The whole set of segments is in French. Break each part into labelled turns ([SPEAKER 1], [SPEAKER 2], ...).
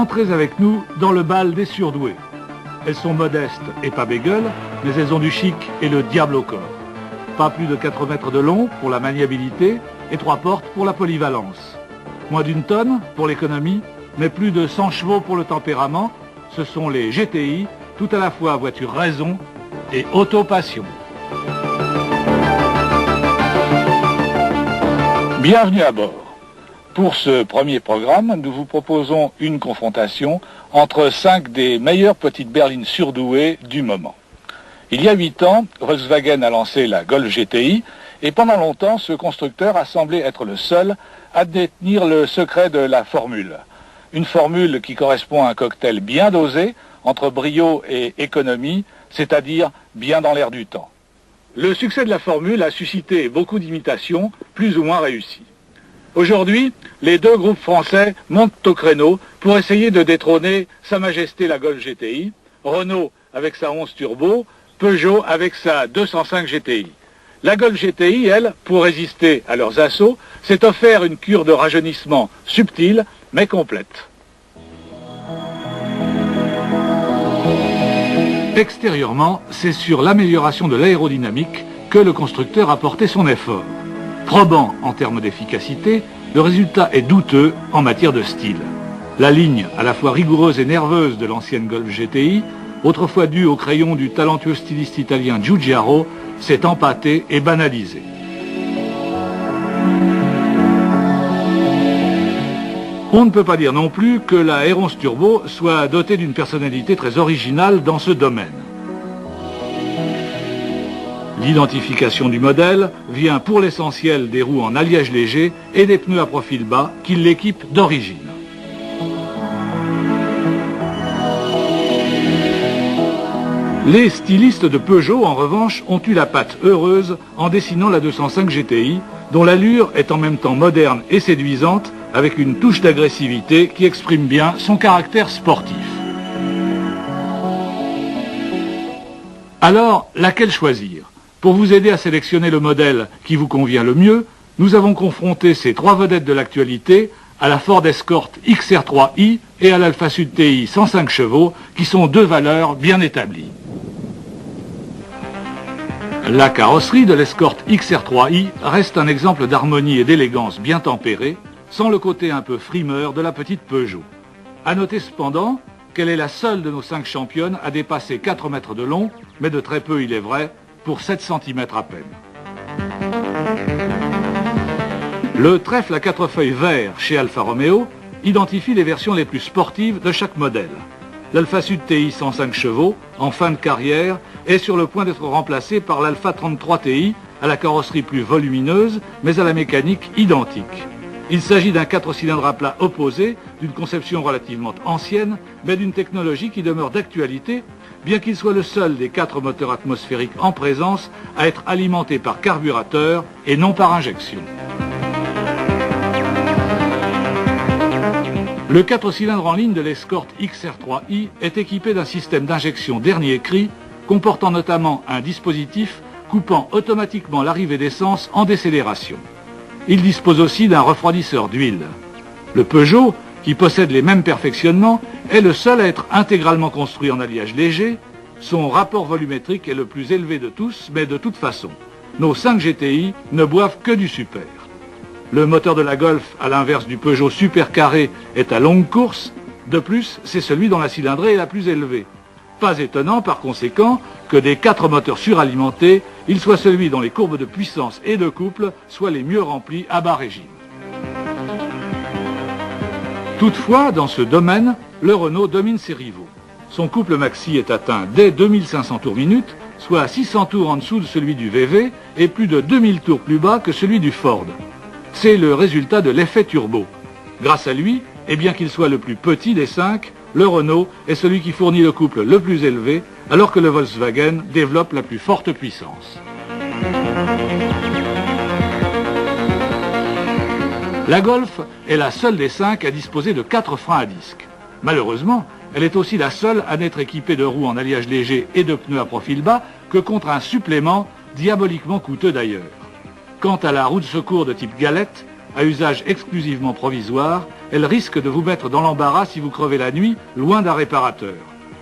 [SPEAKER 1] Entrez avec nous dans le bal des surdoués. Elles sont modestes et pas bégueules, mais elles ont du chic et le diable au corps. Pas plus de 4 mètres de long pour la maniabilité et 3 portes pour la polyvalence. Moins d'une tonne pour l'économie, mais plus de 100 chevaux pour le tempérament. Ce sont les GTI, tout à la fois voiture raison et auto-passion. Bienvenue à bord. Pour ce premier programme, nous vous proposons une confrontation entre 5 des meilleures petites berlines surdouées du moment. Il y a 8 ans, Volkswagen a lancé la Golf GTI et pendant longtemps, ce constructeur a semblé être le seul à détenir le secret de la formule. Une formule qui correspond à un cocktail bien dosé entre brio et économie, c'est-à-dire bien dans l'air du temps. Le succès de la formule a suscité beaucoup d'imitations, plus ou moins réussies. Aujourd'hui, les deux groupes français montent au créneau pour essayer de détrôner Sa Majesté la Golf GTI, Renault avec sa 11 Turbo, Peugeot avec sa 205 GTI. La Golf GTI, elle, pour résister à leurs assauts, s'est offert une cure de rajeunissement subtile mais complète. Extérieurement, c'est sur l'amélioration de l'aérodynamique que le constructeur a porté son effort. Probant en termes d'efficacité, le résultat est douteux en matière de style. La ligne à la fois rigoureuse et nerveuse de l'ancienne Golf GTI, autrefois due au crayon du talentueux styliste italien Giugiaro, s'est empâtée et banalisée. On ne peut pas dire non plus que la R11 Turbo soit dotée d'une personnalité très originale dans ce domaine. L'identification du modèle vient pour l'essentiel des roues en alliage léger et des pneus à profil bas qui l'équipent d'origine. Les stylistes de Peugeot, en revanche, ont eu la patte heureuse en dessinant la 205 GTI, dont l'allure est en même temps moderne et séduisante, avec une touche d'agressivité qui exprime bien son caractère sportif. Alors, laquelle choisir ? Pour vous aider à sélectionner le modèle qui vous convient le mieux, nous avons confronté ces 3 vedettes de l'actualité à la Ford Escort XR3i et à l'Alfa Sud TI 105 chevaux, qui sont 2 valeurs bien établies. La carrosserie de l'Escort XR3i reste un exemple d'harmonie et d'élégance bien tempérée, sans le côté un peu frimeur de la petite Peugeot. À noter cependant qu'elle est la seule de nos 5 championnes à dépasser 4 mètres de long, mais de très peu, il est vrai, pour 7 cm à peine. Le trèfle à 4 feuilles vert chez Alfa Romeo identifie les versions les plus sportives de chaque modèle. L'Alfa Sud TI 105 chevaux, en fin de carrière, est sur le point d'être remplacé par l'Alfa 33 TI, à la carrosserie plus volumineuse, mais à la mécanique identique. Il s'agit d'un 4 cylindres à plat opposé, d'une conception relativement ancienne, mais d'une technologie qui demeure d'actualité, bien qu'il soit le seul des 4 moteurs atmosphériques en présence à être alimenté par carburateur et non par injection. Le 4 cylindres en ligne de l'Escort XR3i est équipé d'un système d'injection dernier cri, comportant notamment un dispositif coupant automatiquement l'arrivée d'essence en décélération. Il dispose aussi d'un refroidisseur d'huile. Le Peugeot, qui possède les mêmes perfectionnements, est le seul à être intégralement construit en alliage léger. Son rapport volumétrique est le plus élevé de tous, mais de toute façon, nos 5 GTI ne boivent que du super. Le moteur de la Golf, à l'inverse du Peugeot super carré, est à longue course. De plus, c'est celui dont la cylindrée est la plus élevée. Pas étonnant, par conséquent, que des 4 moteurs suralimentés, il soit celui dont les courbes de puissance et de couple soient les mieux remplies à bas régime. Toutefois, dans ce domaine, le Renault domine ses rivaux. Son couple maxi est atteint dès 2500 tours minute, soit 600 tours en dessous de celui du VV et plus de 2000 tours plus bas que celui du Ford. C'est le résultat de l'effet turbo. Grâce à lui, et bien qu'il soit le plus petit des 5, le Renault est celui qui fournit le couple le plus élevé, alors que le Volkswagen développe la plus forte puissance. La Golf est la seule des 5 à disposer de 4 freins à disque. Malheureusement, elle est aussi la seule à n'être équipée de roues en alliage léger et de pneus à profil bas que contre un supplément diaboliquement coûteux d'ailleurs. Quant à la roue de secours de type galette, à usage exclusivement provisoire, elle risque de vous mettre dans l'embarras si vous crevez la nuit, loin d'un réparateur.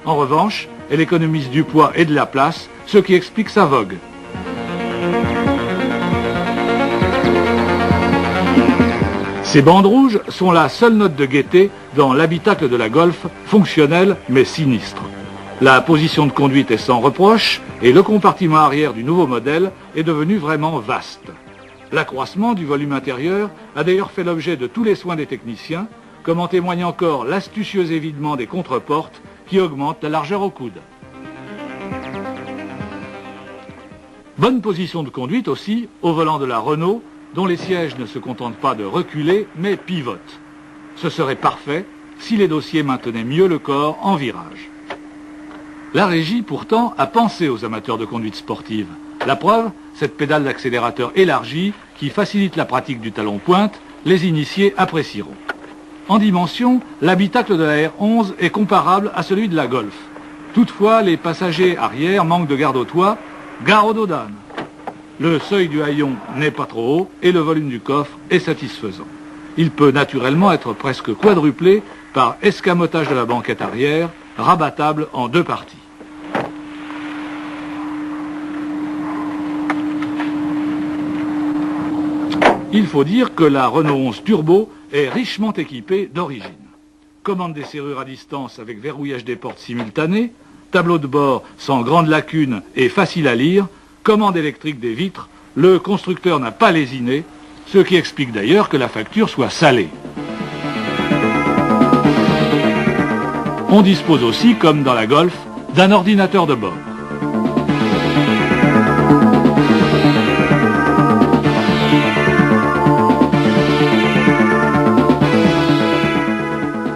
[SPEAKER 1] En revanche, elle économise du poids et de la place, ce qui explique sa vogue. Ces bandes rouges sont la seule note de gaieté dans l'habitacle de la Golf, fonctionnel mais sinistre. La position de conduite est sans reproche et le compartiment arrière du nouveau modèle est devenu vraiment vaste. L'accroissement du volume intérieur a d'ailleurs fait l'objet de tous les soins des techniciens, comme en témoigne encore l'astucieux évidement des contreportes qui augmente la largeur au coude. Bonne position de conduite aussi au volant de la Renault, dont les sièges ne se contentent pas de reculer, mais pivotent. Ce serait parfait si les dossiers maintenaient mieux le corps en virage. La régie, pourtant, a pensé aux amateurs de conduite sportive. La preuve, cette pédale d'accélérateur élargie qui facilite la pratique du talon pointe, les initiés apprécieront. En dimension, l'habitacle de la R11 est comparable à celui de la Golf. Toutefois, les passagers arrière manquent de garde au toit, gare aux dodanes. Le seuil du haillon n'est pas trop haut et le volume du coffre est satisfaisant. Il peut naturellement être presque quadruplé par escamotage de la banquette arrière, rabattable en deux parties. Il faut dire que la Renault 11 Turbo est richement équipée d'origine. Commande des serrures à distance avec verrouillage des portes simultanées, tableau de bord sans grande lacune et facile à lire, commande électrique des vitres, le constructeur n'a pas lésiné, ce qui explique d'ailleurs que la facture soit salée. On dispose aussi, comme dans la Golf, d'un ordinateur de bord.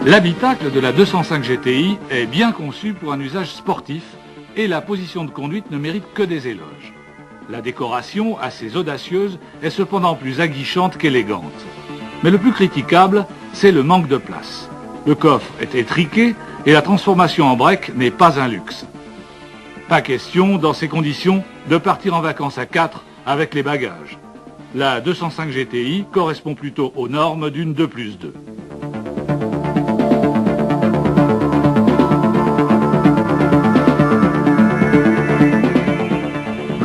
[SPEAKER 1] L'habitacle de la 205 GTI est bien conçu pour un usage sportif et la position de conduite ne mérite que des éloges. La décoration, assez audacieuse, est cependant plus aguichante qu'élégante. Mais le plus critiquable, c'est le manque de place. Le coffre est étriqué et la transformation en break n'est pas un luxe. Pas question, dans ces conditions, de partir en vacances à 4 avec les bagages. La 205 GTI correspond plutôt aux normes d'une 2+2.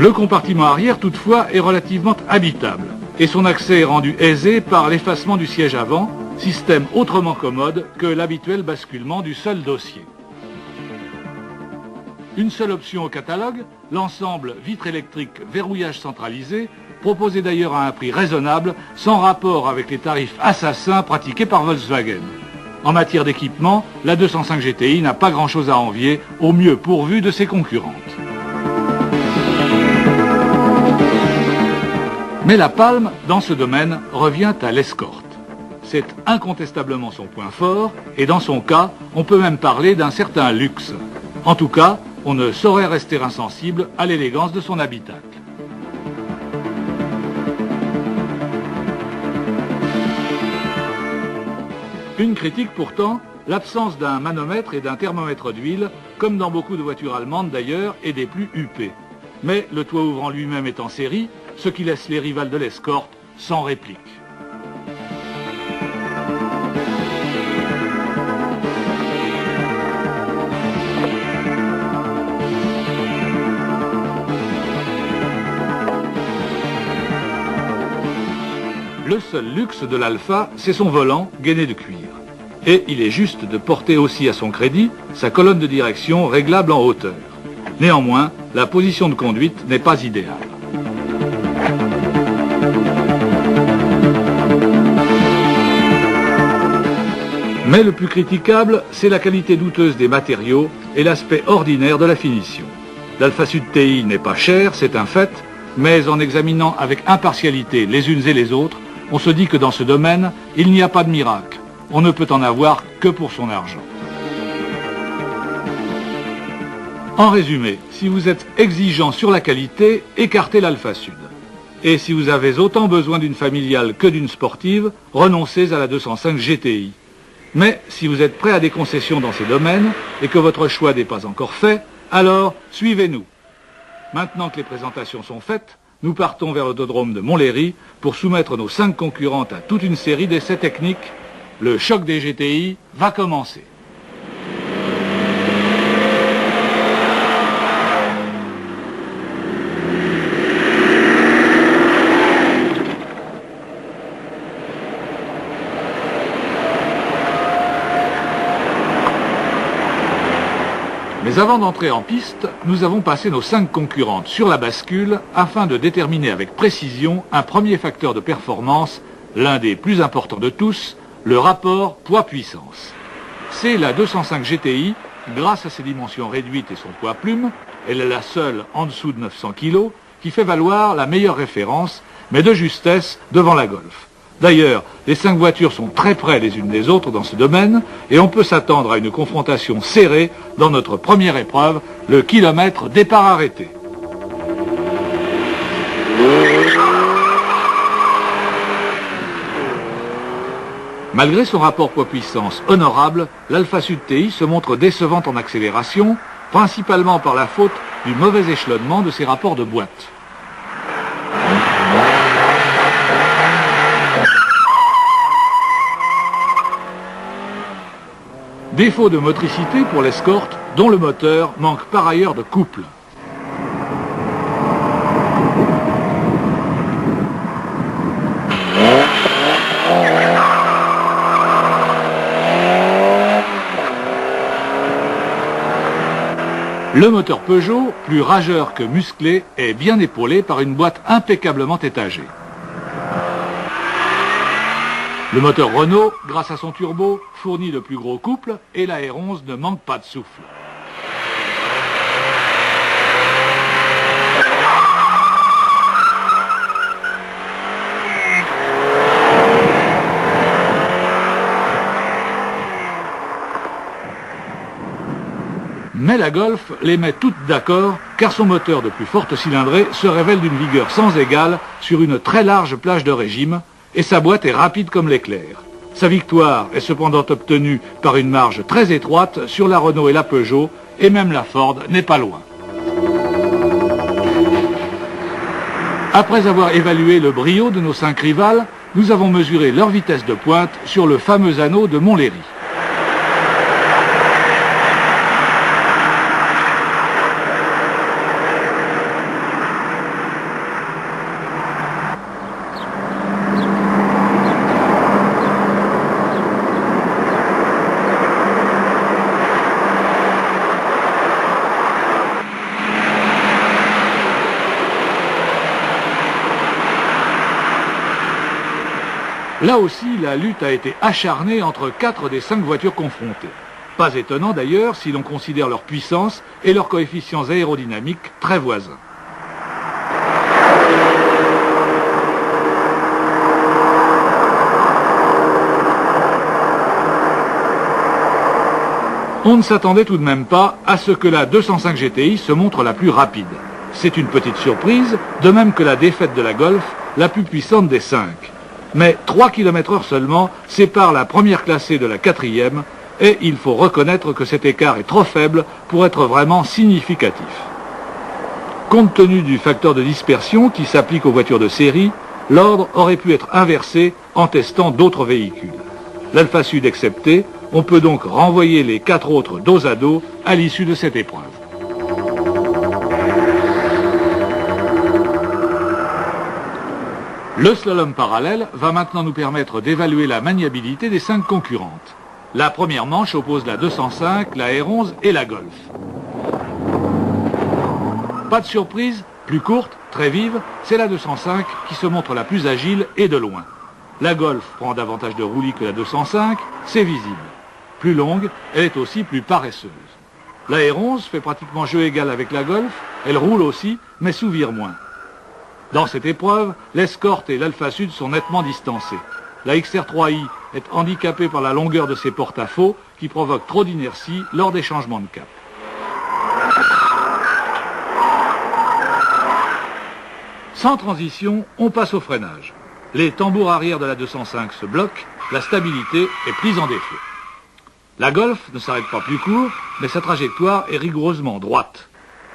[SPEAKER 1] Le compartiment arrière, toutefois, est relativement habitable et son accès est rendu aisé par l'effacement du siège avant, système autrement commode que l'habituel basculement du seul dossier. Une seule option au catalogue, l'ensemble vitre électrique verrouillage centralisé, proposé d'ailleurs à un prix raisonnable, sans rapport avec les tarifs assassins pratiqués par Volkswagen. En matière d'équipement, la 205 GTI n'a pas grand-chose à envier au mieux pourvu de ses concurrentes. Mais la palme, dans ce domaine, revient à l'Escort. C'est incontestablement son point fort, et dans son cas, on peut même parler d'un certain luxe. En tout cas, on ne saurait rester insensible à l'élégance de son habitacle. Une critique pourtant, l'absence d'un manomètre et d'un thermomètre d'huile, comme dans beaucoup de voitures allemandes d'ailleurs, et des plus huppées. Mais le toit ouvrant lui-même est en série, ce qui laisse les rivales de l'Escort sans réplique. Le seul luxe de l'Alfa, c'est son volant gainé de cuir. Et il est juste de porter aussi à son crédit sa colonne de direction réglable en hauteur. Néanmoins, la position de conduite n'est pas idéale. Mais le plus critiquable, c'est la qualité douteuse des matériaux et l'aspect ordinaire de la finition. L'Alfa Sud TI n'est pas cher, c'est un fait, mais en examinant avec impartialité les unes et les autres, on se dit que dans ce domaine, il n'y a pas de miracle. On ne peut en avoir que pour son argent. En résumé, si vous êtes exigeant sur la qualité, écartez l'Alfa Sud. Et si vous avez autant besoin d'une familiale que d'une sportive, renoncez à la 205 GTI. Mais si vous êtes prêt à des concessions dans ces domaines et que votre choix n'est pas encore fait, alors suivez-nous. Maintenant que les présentations sont faites, nous partons vers l'autodrome de Montlhéry pour soumettre nos 5 concurrentes à toute une série d'essais techniques. Le choc des GTI va commencer. Mais avant d'entrer en piste, nous avons passé nos 5 concurrentes sur la bascule afin de déterminer avec précision un premier facteur de performance, l'un des plus importants de tous, le rapport poids-puissance. C'est la 205 GTI, grâce à ses dimensions réduites et son poids plume, elle est la seule en dessous de 900 kg, qui fait valoir la meilleure référence, mais de justesse devant la Golf. D'ailleurs, les 5 voitures sont très près les unes des autres dans ce domaine et on peut s'attendre à une confrontation serrée dans notre première épreuve, le kilomètre départ arrêté. Malgré son rapport poids-puissance honorable, l'Alfa Sud TI se montre décevante en accélération, principalement par la faute du mauvais échelonnement de ses rapports de boîte. Défaut de motricité pour l'Escort, dont le moteur manque par ailleurs de couple. Le moteur Peugeot, plus rageur que musclé, est bien épaulé par une boîte impeccablement étagée. Le moteur Renault, grâce à son turbo, fournit de plus gros couples et la R11 ne manque pas de souffle. Mais la Golf les met toutes d'accord, car son moteur de plus forte cylindrée se révèle d'une vigueur sans égale sur une très large plage de régime, et sa boîte est rapide comme l'éclair. Sa victoire est cependant obtenue par une marge très étroite sur la Renault et la Peugeot, et même la Ford n'est pas loin. Après avoir évalué le brio de nos 5 rivales, nous avons mesuré leur vitesse de pointe sur le fameux anneau de Montlhéry. Là aussi, la lutte a été acharnée entre 4 des 5 voitures confrontées. Pas étonnant d'ailleurs si l'on considère leur puissance et leurs coefficients aérodynamiques très voisins. On ne s'attendait tout de même pas à ce que la 205 GTI se montre la plus rapide. C'est une petite surprise, de même que la défaite de la Golf, la plus puissante des 5. Mais 3 km/h seulement séparent la première classée de la 4e, et il faut reconnaître que cet écart est trop faible pour être vraiment significatif. Compte tenu du facteur de dispersion qui s'applique aux voitures de série, l'ordre aurait pu être inversé en testant d'autres véhicules. L'Alfa Sud excepté, on peut donc renvoyer les 4 autres dos à dos à l'issue de cette épreuve. Le slalom parallèle va maintenant nous permettre d'évaluer la maniabilité des 5 concurrentes. La première manche oppose la 205, la R11 et la Golf. Pas de surprise, plus courte, très vive, c'est la 205 qui se montre la plus agile et de loin. La Golf prend davantage de roulis que la 205, c'est visible. Plus longue, elle est aussi plus paresseuse. La R11 fait pratiquement jeu égal avec la Golf, elle roule aussi, mais souvire moins. Dans cette épreuve, l'Escort et l'Alfa Sud sont nettement distancés. La XR3i est handicapée par la longueur de ses porte-à-faux qui provoquent trop d'inertie lors des changements de cap. Sans transition, on passe au freinage. Les tambours arrière de la 205 se bloquent, la stabilité est prise en défaut. La Golf ne s'arrête pas plus court, mais sa trajectoire est rigoureusement droite.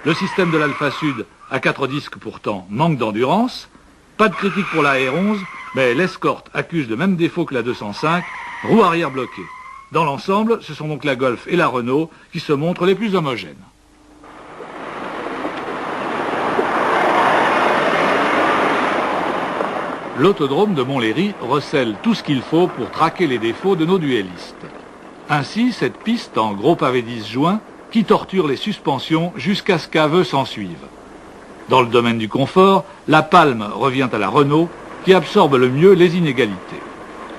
[SPEAKER 1] Le système de l'Alpha Sud à 4 disques pourtant manque d'endurance. Pas de critique pour la R11, mais l'Escort accuse le même défaut que la 205, roue arrière bloquée. Dans l'ensemble, ce sont donc la Golf et la Renault qui se montrent les plus homogènes. L'autodrome de Montlhéry recèle tout ce qu'il faut pour traquer les défauts de nos duellistes. Ainsi, cette piste en gros pavé disjoint qui torture les suspensions jusqu'à ce qu'aveu s'en suive. Dans le domaine du confort, la palme revient à la Renault qui absorbe le mieux les inégalités.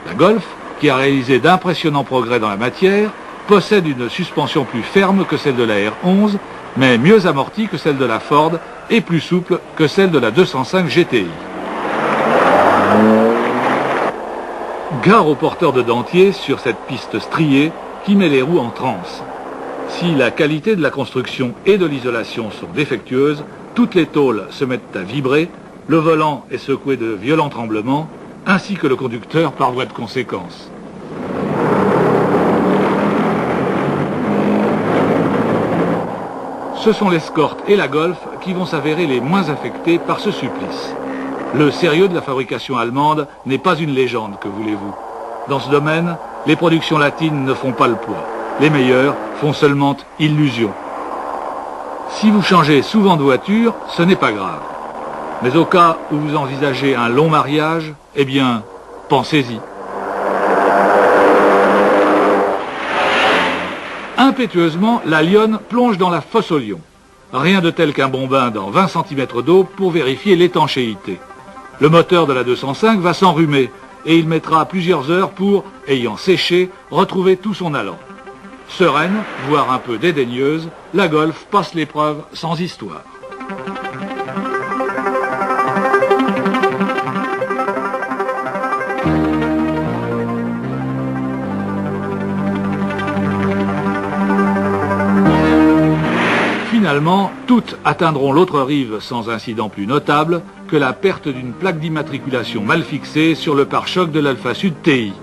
[SPEAKER 1] La Golf, qui a réalisé d'impressionnants progrès dans la matière, possède une suspension plus ferme que celle de la R11, mais mieux amortie que celle de la Ford et plus souple que celle de la 205 GTI. Gare aux porteurs de dentier sur cette piste striée qui met les roues en transe. Si la qualité de la construction et de l'isolation sont défectueuses, toutes les tôles se mettent à vibrer, le volant est secoué de violents tremblements, ainsi que le conducteur par voie de conséquence. Ce sont l'Escort et la Golf qui vont s'avérer les moins affectés par ce supplice. Le sérieux de la fabrication allemande n'est pas une légende, que voulez-vous. Dans ce domaine, les productions latines ne font pas le poids. Les meilleures font seulement illusion. Si vous changez souvent de voiture, ce n'est pas grave. Mais au cas où vous envisagez un long mariage, eh bien, pensez-y. Impétueusement, la lionne plonge dans la fosse au lion. Rien de tel qu'un bon bain dans 20 cm d'eau pour vérifier l'étanchéité. Le moteur de la 205 va s'enrhumer et il mettra plusieurs heures pour, ayant séché, retrouver tout son allant. Sereine, voire un peu dédaigneuse, la Golf passe l'épreuve sans histoire. Finalement, toutes atteindront l'autre rive sans incident plus notable que la perte d'une plaque d'immatriculation mal fixée sur le pare-choc de l'Alpha Sud TI.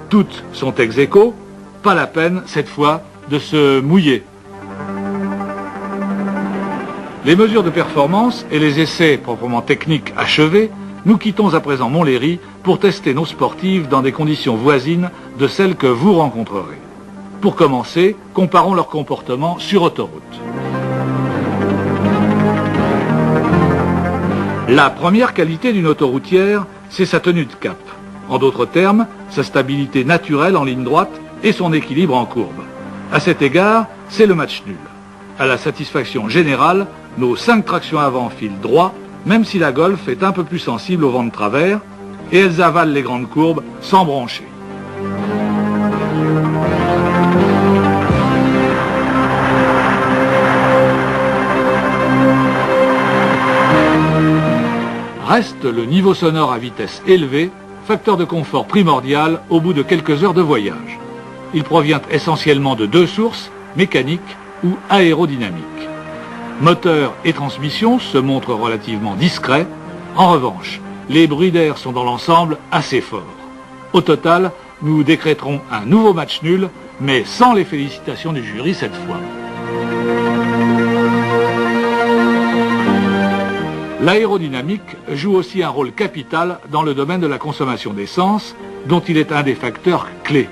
[SPEAKER 1] Toutes sont ex aequo, pas la peine, cette fois, de se mouiller. Les mesures de performance et les essais proprement techniques achevés, nous quittons à présent Montlhéry pour tester nos sportives dans des conditions voisines de celles que vous rencontrerez. Pour commencer, comparons leur comportement sur autoroute. La première qualité d'une autoroutière, c'est sa tenue de cap. En d'autres termes, sa stabilité naturelle en ligne droite et son équilibre en courbe. À cet égard, c'est le match nul. À la satisfaction générale, nos 5 tractions avant filent droit, même si la Golf est un peu plus sensible au vent de travers, et elles avalent les grandes courbes sans broncher. Reste le niveau sonore à vitesse élevée, facteur de confort primordial au bout de quelques heures de voyage. Il provient essentiellement de 2 sources, mécaniques ou aérodynamiques. Moteur et transmission se montrent relativement discrets. En revanche, les bruits d'air sont dans l'ensemble assez forts. Au total, nous décréterons un nouveau match nul, mais sans les félicitations du jury cette fois. L'aérodynamique joue aussi un rôle capital dans le domaine de la consommation d'essence, dont il est un des facteurs clés.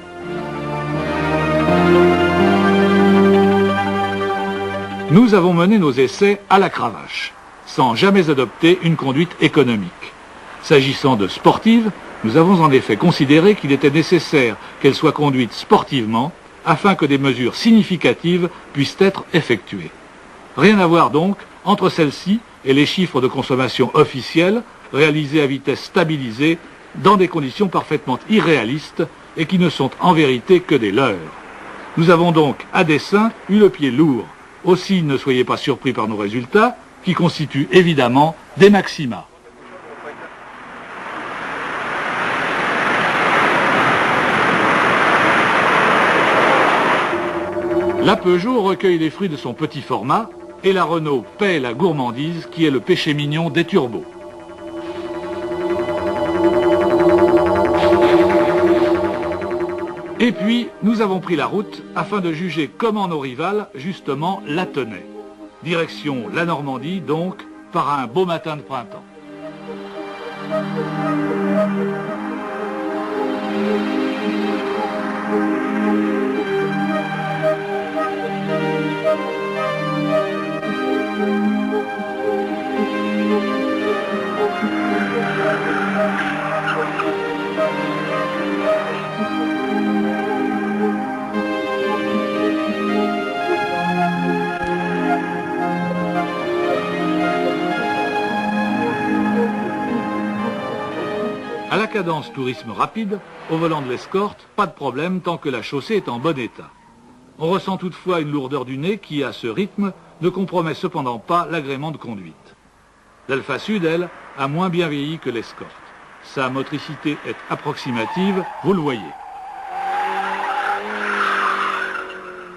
[SPEAKER 1] Nous avons mené nos essais à la cravache, sans jamais adopter une conduite économique. S'agissant de sportive, nous avons en effet considéré qu'il était nécessaire qu'elle soit conduite sportivement, afin que des mesures significatives puissent être effectuées. Rien à voir donc entre celle-ci et les chiffres de consommation officiels réalisés à vitesse stabilisée dans des conditions parfaitement irréalistes et qui ne sont en vérité que des leurres. Nous avons donc à dessein eu le pied lourd. Aussi ne soyez pas surpris par nos résultats qui constituent évidemment des maxima. La Peugeot recueille les fruits de son petit format et la Renault paie la gourmandise qui est le péché mignon des turbos. Et puis, nous avons pris la route afin de juger comment nos rivales, justement, la tenaient. Direction la Normandie, donc, par un beau matin de printemps. À la cadence tourisme rapide, au volant de l'escorte, pas de problème tant que la chaussée est en bon état. On ressent toutefois une lourdeur du nez qui, à ce rythme, ne compromet cependant pas l'agrément de conduite. L'Alfa Sud, elle, a moins bien vieilli que l'escorte. Sa motricité est approximative, vous le voyez.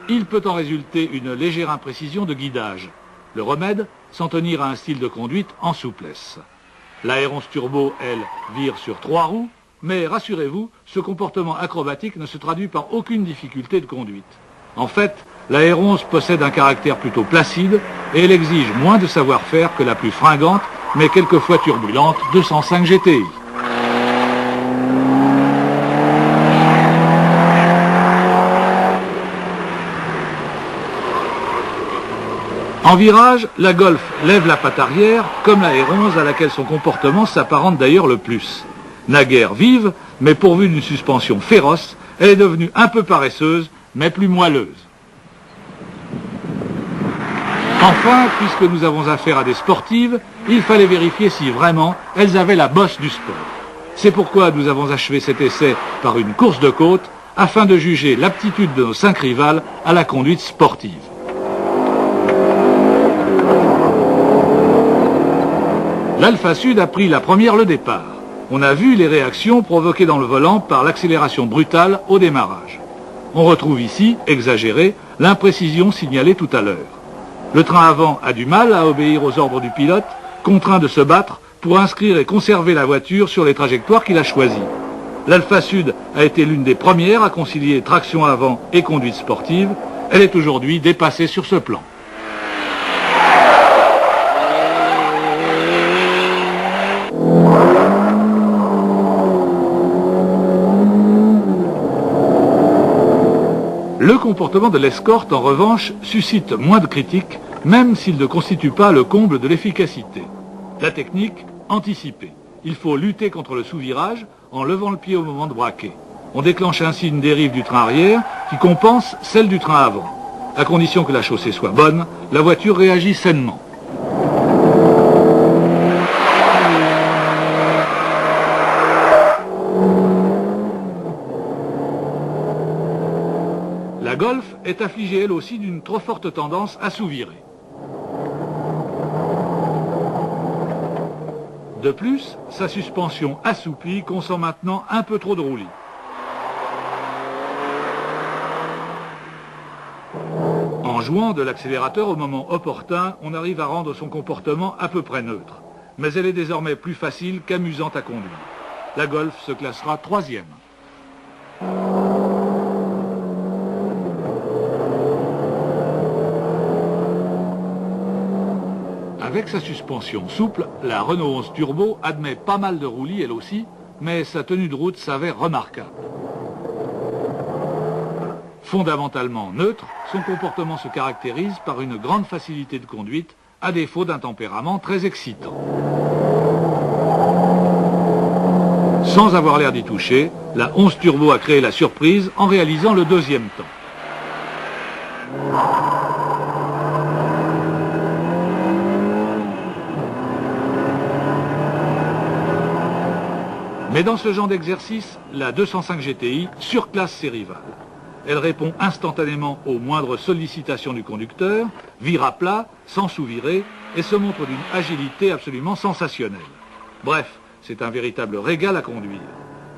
[SPEAKER 1] Il peut en résulter une légère imprécision de guidage. Le remède, s'en tenir à un style de conduite en souplesse. La R11 Turbo, elle, vire sur 3 roues, mais rassurez-vous, ce comportement acrobatique ne se traduit par aucune difficulté de conduite. En fait, la R11 possède un caractère plutôt placide et elle exige moins de savoir-faire que la plus fringante, mais quelquefois turbulente, 205 GTI. En virage, la Golf lève la patte arrière, comme la R11 à laquelle son comportement s'apparente d'ailleurs le plus. Naguère vive, mais pourvue d'une suspension féroce, elle est devenue un peu paresseuse, mais plus moelleuse. Enfin, puisque nous avons affaire à des sportives, il fallait vérifier si vraiment elles avaient la bosse du sport. C'est pourquoi nous avons achevé cet essai par une course de côte, afin de juger l'aptitude de nos 5 rivales à la conduite sportive. L'Alfa Sud a pris la première le départ. On a vu les réactions provoquées dans le volant par l'accélération brutale au démarrage. On retrouve ici, exagéré, l'imprécision signalée tout à l'heure. Le train avant a du mal à obéir aux ordres du pilote, contraint de se battre pour inscrire et conserver la voiture sur les trajectoires qu'il a choisies. L'Alfa Sud a été l'une des premières à concilier traction avant et conduite sportive. Elle est aujourd'hui dépassée sur ce plan. Le comportement de l'escorte, en revanche, suscite moins de critiques, même s'il ne constitue pas le comble de l'efficacité. La technique, anticiper. Il faut lutter contre le sous-virage en levant le pied au moment de braquer. On déclenche ainsi une dérive du train arrière qui compense celle du train avant. À condition que la chaussée soit bonne, la voiture réagit sainement. La Golf est affligée elle aussi d'une trop forte tendance à sous-virer. De plus, sa suspension assouplie consent maintenant un peu trop de roulis. En jouant de l'accélérateur au moment opportun, on arrive à rendre son comportement à peu près neutre. Mais elle est désormais plus facile qu'amusante à conduire. La Golf se classera 3e. Avec sa suspension souple, la Renault 11 Turbo admet pas mal de roulis elle aussi, mais sa tenue de route s'avère remarquable. Fondamentalement neutre, son comportement se caractérise par une grande facilité de conduite, à défaut d'un tempérament très excitant. Sans avoir l'air d'y toucher, la 11 Turbo a créé la surprise en réalisant le 2e temps. Mais dans ce genre d'exercice, la 205 GTI surclasse ses rivales. Elle répond instantanément aux moindres sollicitations du conducteur, vire à plat, sans sous-virer, et se montre d'une agilité absolument sensationnelle. Bref, c'est un véritable régal à conduire.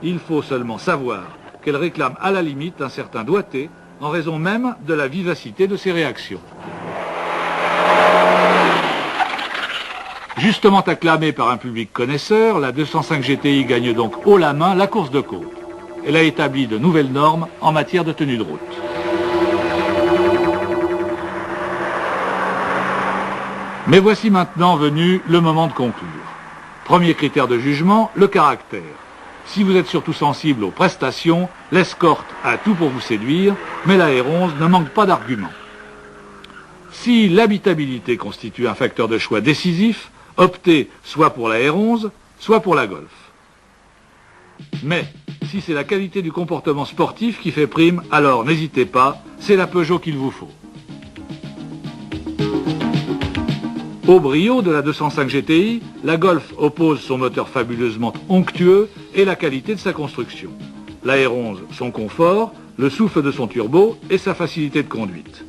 [SPEAKER 1] Il faut seulement savoir qu'elle réclame à la limite un certain doigté, en raison même de la vivacité de ses réactions. Justement acclamée par un public connaisseur, la 205 GTI gagne donc haut la main la course de côte. Elle a établi de nouvelles normes en matière de tenue de route. Mais voici maintenant venu le moment de conclure. Premier critère de jugement, le caractère. Si vous êtes surtout sensible aux prestations, l'Escort a tout pour vous séduire, mais la R11 ne manque pas d'arguments. Si l'habitabilité constitue un facteur de choix décisif, optez soit pour la R11, soit pour la Golf. Mais si c'est la qualité du comportement sportif qui fait prime, alors n'hésitez pas, c'est la Peugeot qu'il vous faut. Au brio de la 205 GTI, la Golf oppose son moteur fabuleusement onctueux et la qualité de sa construction. La R11, son confort, le souffle de son turbo et sa facilité de conduite.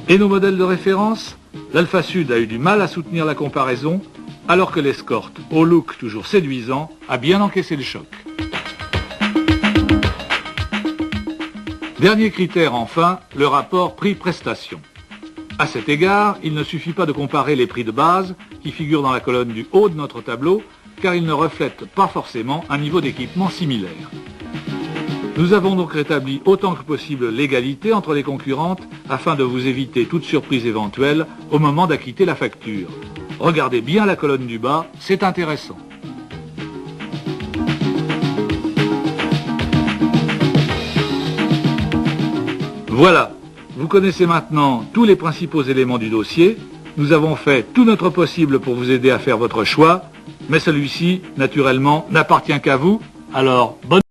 [SPEAKER 1] Et nos modèles de référence? L'Alfa Sud a eu du mal à soutenir la comparaison, alors que l'Escort, au look toujours séduisant, a bien encaissé le choc. Dernier critère enfin, le rapport prix-prestation. À cet égard, il ne suffit pas de comparer les prix de base qui figurent dans la colonne du haut de notre tableau, car ils ne reflètent pas forcément un niveau d'équipement similaire. Nous avons donc rétabli autant que possible l'égalité entre les concurrentes afin de vous éviter toute surprise éventuelle au moment d'acquitter la facture. Regardez bien la colonne du bas, c'est intéressant. Voilà, vous connaissez maintenant tous les principaux éléments du dossier. Nous avons fait tout notre possible pour vous aider à faire votre choix, mais celui-ci, naturellement, n'appartient qu'à vous. Alors, bonne